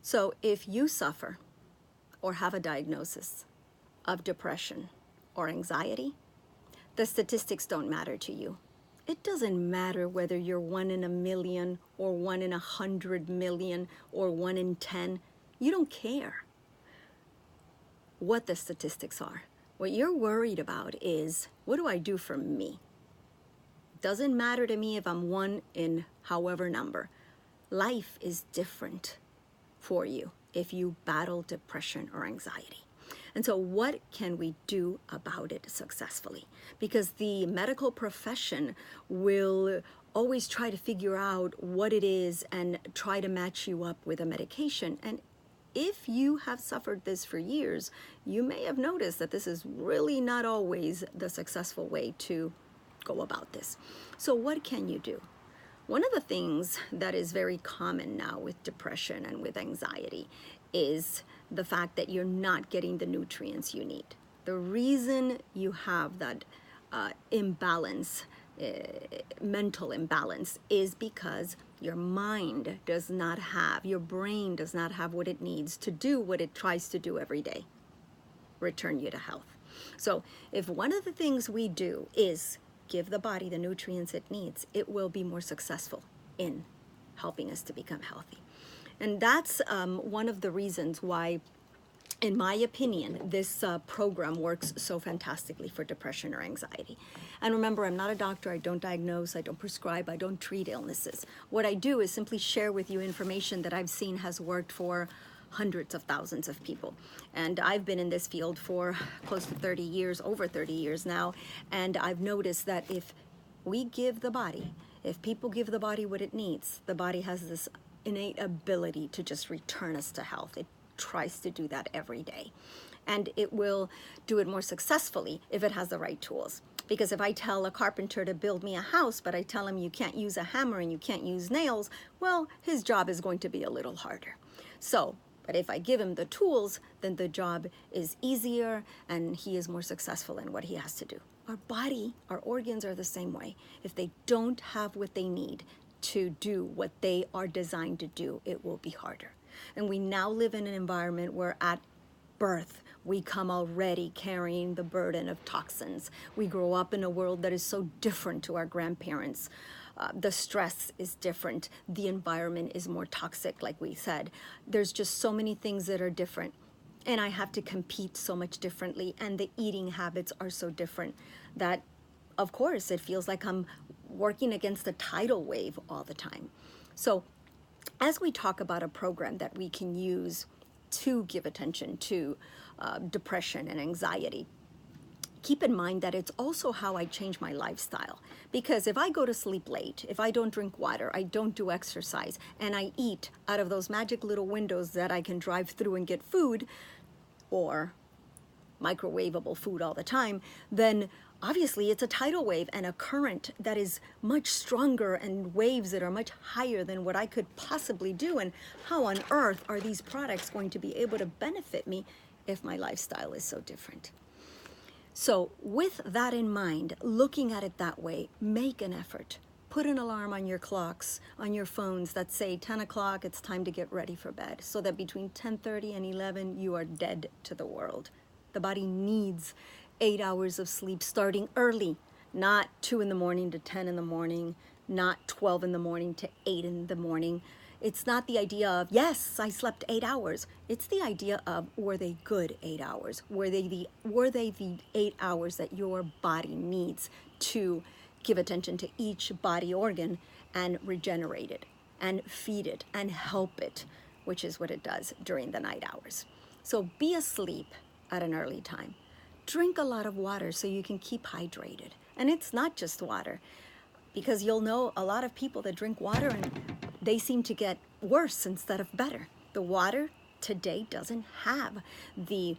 So if you suffer or have a diagnosis of depression or anxiety, the statistics don't matter to you. It doesn't matter whether you're 1 in a million or 1 in 100 million or 1 in 10. You don't care what the statistics are. What you're worried about is, what do I do for me? Doesn't matter to me if I'm 1 in however number. Life is different for you if you battle depression or anxiety. And so what can we do about it successfully? Because the medical profession will always try to figure out what it is and try to match you up with a medication. And if you have suffered this for years, you may have noticed that this is really not always the successful way to go about this. So what can you do? One of the things that is very common now with depression and with anxiety is the fact that you're not getting the nutrients you need. The reason you have that imbalance, mental imbalance, is because your mind does not have, your brain does not have what it needs to do what it tries to do every day, return you to health. So if one of the things we do is give the body the nutrients it needs, it will be more successful in helping us to become healthy. And that's one of the reasons why, in my opinion, this program works so fantastically for depression or anxiety. And remember, I'm not a doctor. I don't diagnose, I don't prescribe, I don't treat illnesses. What I do is simply share with you information that I've seen has worked for hundreds of thousands of people. And I've been in this field for close to 30 years, over 30 years now. And I've noticed that if we give the body, if people give the body what it needs, the body has this innate ability to just return us to health. It tries to do that every day. And it will do it more successfully if it has the right tools. Because if I tell a carpenter to build me a house, but I tell him you can't use a hammer and you can't use nails, well, his job is going to be a little harder. So, but if I give him the tools, then the job is easier and he is more successful in what he has to do. Our body, our organs are the same way. If they don't have what they need to do what they are designed to do, it will be harder. And we now live in an environment where at birth, we come already carrying the burden of toxins. We grow up in a world that is so different to our grandparents. The stress is different. The environment is more toxic, like we said. There's just so many things that are different. And I have to compete so much differently. And the eating habits are so different that, of course, it feels like I'm working against a tidal wave all the time. So as we talk about a program that we can use to give attention to depression and anxiety, keep in mind that it's also how I change my lifestyle. Because if I go to sleep late, if I don't drink water, I don't do exercise, and I eat out of those magic little windows that I can drive through and get food, or microwavable food all the time, then obviously it's a tidal wave and a current that is much stronger and waves that are much higher than what I could possibly do. And how on earth are these products going to be able to benefit me if my lifestyle is so different? So with that in mind, looking at it that way, make an effort. Put an alarm on your clocks, on your phones that say 10 o'clock, it's time to get ready for bed, so that between 10:30 and 11, you are dead to the world. The body needs 8 hours of sleep starting early, not 2 in the morning to 10 in the morning, not 12 in the morning to 8 in the morning. It's not the idea of, yes, I slept 8 hours. It's the idea of, were they good 8 hours? Were they the 8 hours that your body needs to give attention to each body organ and regenerate it and feed it and help it, which is what it does during the night hours. So be asleep at an early time. Drink a lot of water so you can keep hydrated. And it's not just water, because you'll know a lot of people that drink water and they seem to get worse instead of better. The water today doesn't have the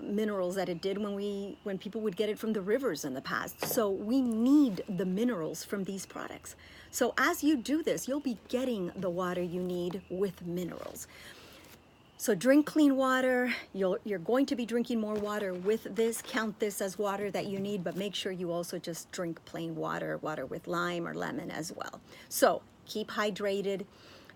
minerals that it did when people would get it from the rivers in the past. So we need the minerals from these products. So as you do this, you'll be getting the water you need with minerals. So drink clean water. You're going to be drinking more water with this. Count this as water that you need, but make sure you also just drink plain water with lime or lemon as well. So keep hydrated,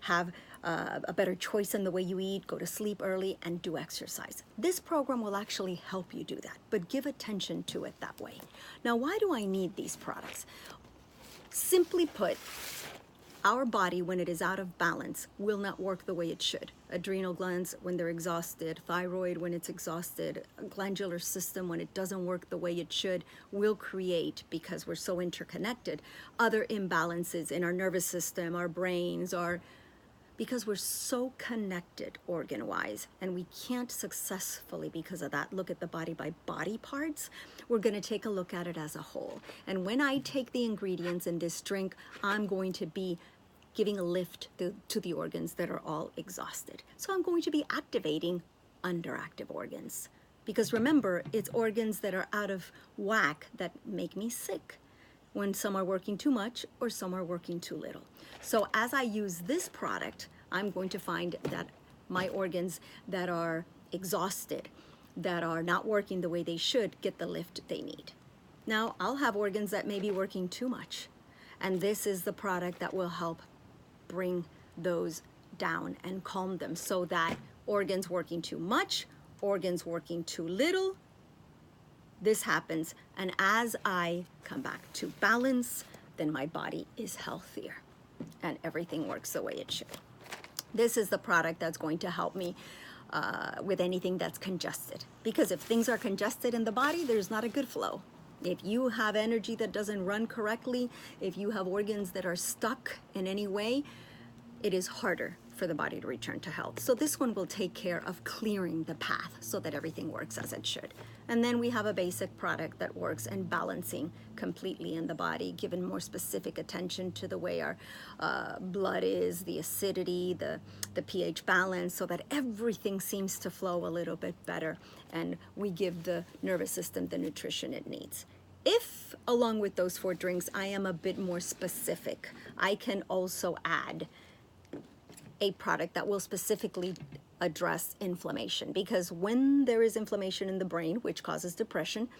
have a better choice in the way you eat, go to sleep early, and do exercise. This program will actually help you do that, but give attention to it that way. Now, why do I need these products? Simply put, our body, when it is out of balance, will not work the way it should. Adrenal glands, when they're exhausted, thyroid, when it's exhausted, glandular system, when it doesn't work the way it should, will create, because we're so interconnected, other imbalances in our nervous system, our brains, because we're so connected organ-wise, and we can't successfully, because of that, look at the body by body parts. We're going to take a look at it as a whole. And when I take the ingredients in this drink, I'm going to be giving a lift to the organs that are all exhausted. So I'm going to be activating underactive organs. Because remember, it's organs that are out of whack that make me sick, when some are working too much or some are working too little. So as I use this product, I'm going to find that my organs that are exhausted, that are not working the way they should, get the lift they need. Now, I'll have organs that may be working too much, and this is the product that will help bring those down and calm them, so that organs working too much, organs working too little, this happens, and as I come back to balance, then my body is healthier and everything works the way it should. This is the product that's going to help me with anything that's congested, because if things are congested in the body, there's not a good flow. If you have energy that doesn't run correctly, if you have organs that are stuck in any way, it is harder for the body to return to health. So this one will take care of clearing the path so that everything works as it should. And then we have a basic product that works in balancing completely in the body, giving more specific attention to the way our blood is, the acidity, the pH balance, so that everything seems to flow a little bit better, and we give the nervous system the nutrition it needs. If, along with those 4 drinks, I am a bit more specific, I can also add a product that will specifically address inflammation, because when there is inflammation in the brain, which causes depression,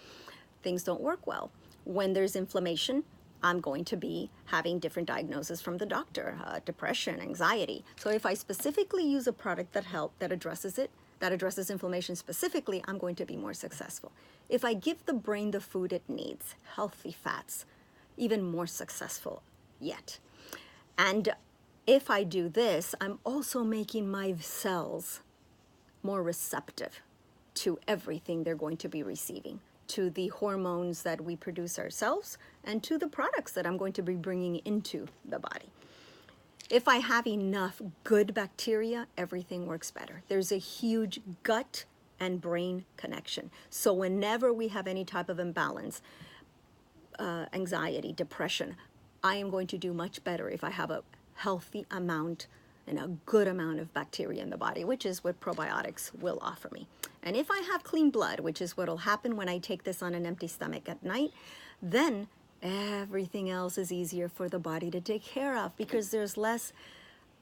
things don't work well. When there's inflammation, I'm going to be having different diagnoses from the doctor, depression, anxiety. So if I specifically use a product that addresses it, that addresses inflammation specifically, I'm going to be more successful. If I give the brain the food it needs, healthy fats, even more successful yet. And if I do this, I'm also making my cells more receptive to everything they're going to be receiving, to the hormones that we produce ourselves, and to the products that I'm going to be bringing into the body. If I have enough good bacteria, everything works better. There's a huge gut and brain connection. So whenever we have any type of imbalance, anxiety, depression, I am going to do much better if I have a healthy amount and a good amount of bacteria in the body, which is what probiotics will offer me. And if I have clean blood, which is what will happen when I take this on an empty stomach at night, then everything else is easier for the body to take care of, because there's less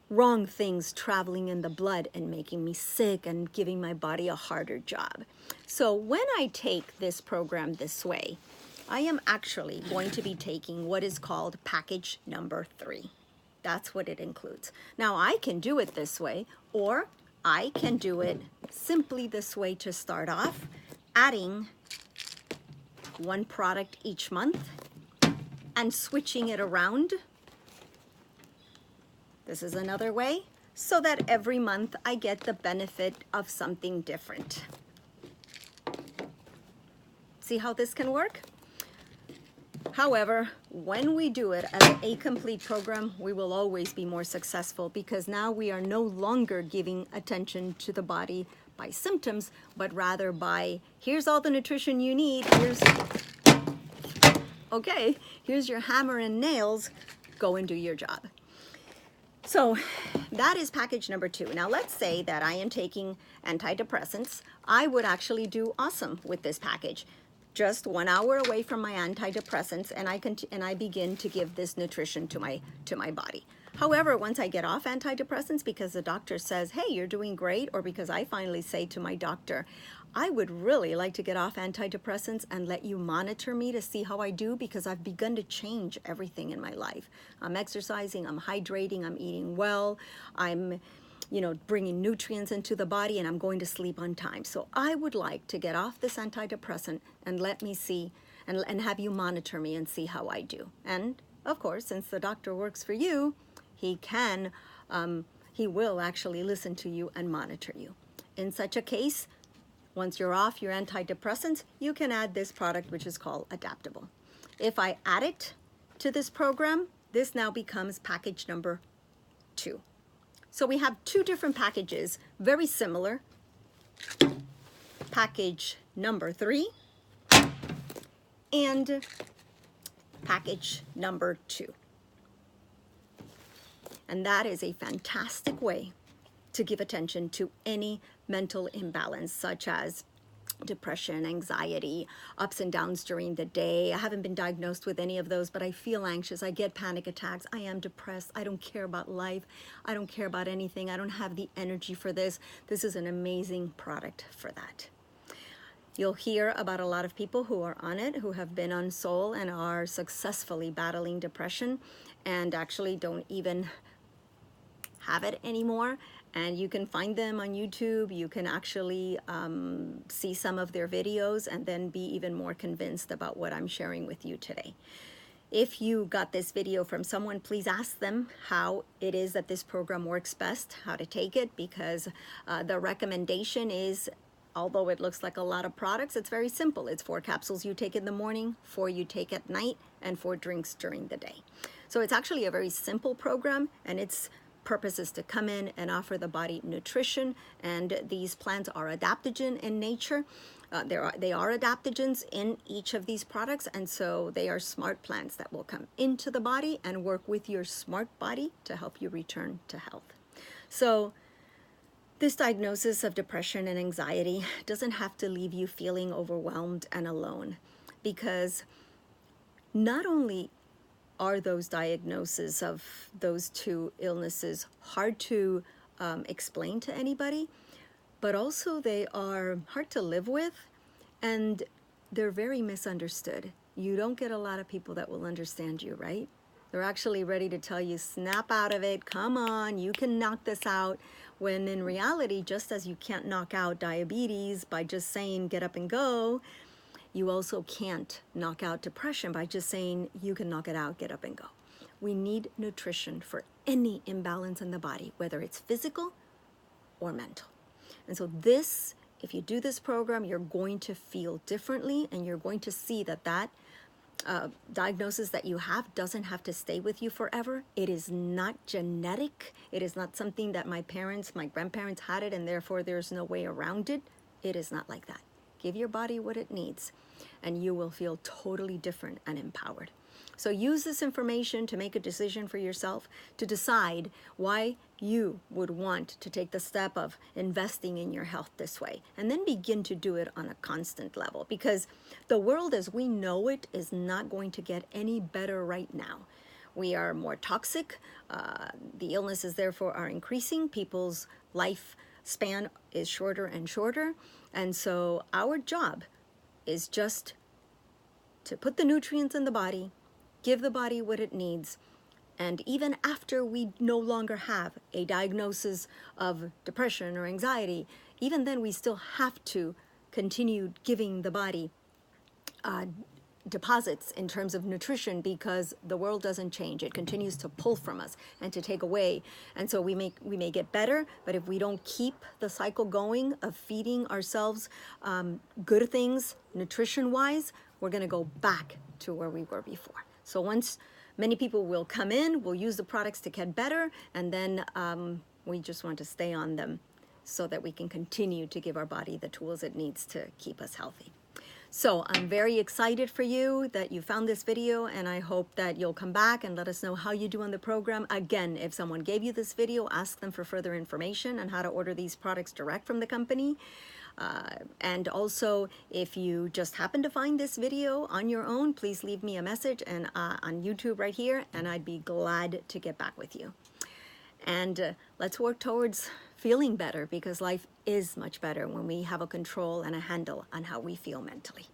wrong things traveling in the blood and making me sick and giving my body a harder job. So when I take this program this way, I am actually going to be taking what is called package number 3. That's what it includes. Now I can do it this way, or I can do it simply this way to start off, adding 1 product each month and switching it around. This is another way, so that every month I get the benefit of something different. See how this can work? However, when we do it as a complete program, we will always be more successful, because now we are no longer giving attention to the body by symptoms, but rather by, here's all the nutrition you need, here's your hammer and nails, go and do your job. So that is package number 2. Now let's say that I am taking antidepressants. I would actually do awesome with this package. Just 1 hour away from my antidepressants, and I begin to give this nutrition to my body. However, once I get off antidepressants, because the doctor says, hey, you're doing great, or because I finally say to my doctor, I would really like to get off antidepressants and let you monitor me to see how I do, because I've begun to change everything in my life. I'm exercising, I'm hydrating, I'm eating well, I'm bringing nutrients into the body, and I'm going to sleep on time. So I would like to get off this antidepressant and let me see and have you monitor me and see how I do. And of course, since the doctor works for you, he will actually listen to you and monitor you. In such a case, once you're off your antidepressants, you can add this product, which is called Adaptable. If I add it to this program, this now becomes package number 2. So we have 2 different packages, very similar. Package number 3 and package number 2. And that is a fantastic way to give attention to any mental imbalance, such as depression, anxiety, ups and downs during the day. I haven't been diagnosed with any of those, but I feel anxious. I get panic attacks. I am depressed. I don't care about life. I don't care about anything. I don't have the energy for this. This is an amazing product for that. You'll hear about a lot of people who are on it, who have been on Soul and are successfully battling depression and actually don't even have it anymore. And you can find them on YouTube. You can actually see some of their videos and then be even more convinced about what I'm sharing with you today. If you got this video from someone, please ask them how it is that this program works best, how to take it, because the recommendation is, although it looks like a lot of products, it's very simple. It's 4 capsules you take in the morning, 4 you take at night, and 4 drinks during the day. So it's actually a very simple program, and its purpose is to come in and offer the body nutrition. And these plants are adaptogen in nature. They are adaptogens in each of these products, and so they are smart plants that will come into the body and work with your smart body to help you return to health. So this diagnosis of depression and anxiety doesn't have to leave you feeling overwhelmed and alone, because not only are those diagnoses of those 2 illnesses hard to explain to anybody, but also they are hard to live with, and they're very misunderstood. You don't get a lot of people that will understand you, right? They're actually ready to tell you, snap out of it, come on, you can knock this out. When in reality, just as you can't knock out diabetes by just saying get up and go, you also can't knock out depression by just saying you can knock it out, get up and go. We need nutrition for any imbalance in the body, whether it's physical or mental. And so this, if you do this program, you're going to feel differently, and you're going to see that diagnosis that you have doesn't have to stay with you forever. It is not genetic. It is not something that my grandparents had it, and therefore there's no way around it. It is not like that. Give your body what it needs, and you will feel totally different and empowered. So use this information to make a decision for yourself, to decide why you would want to take the step of investing in your health this way, and then begin to do it on a constant level, because the world as we know it is not going to get any better right now. We are more toxic. The illnesses therefore are increasing. People's life span is shorter and shorter. And so our job is just to put the nutrients in the body, give the body what it needs, and even after we no longer have a diagnosis of depression or anxiety, even then we still have to continue giving the body deposits in terms of nutrition, because the world doesn't change. It continues to pull from us and to take away. And so we may get better, but if we don't keep the cycle going of feeding ourselves good things nutrition-wise, we're going to go back to where we were before. So many people will come in, will use the products to get better, and then we just want to stay on them so that we can continue to give our body the tools it needs to keep us healthy. So I'm very excited for you that you found this video, and I hope that you'll come back and let us know how you do on the program. Again, if someone gave you this video, ask them for further information on how to order these products direct from the company. And also, if you just happen to find this video on your own, please leave me a message and on YouTube right here, and I'd be glad to get back with you. And let's work towards feeling better, because life is much better when we have a control and a handle on how we feel mentally.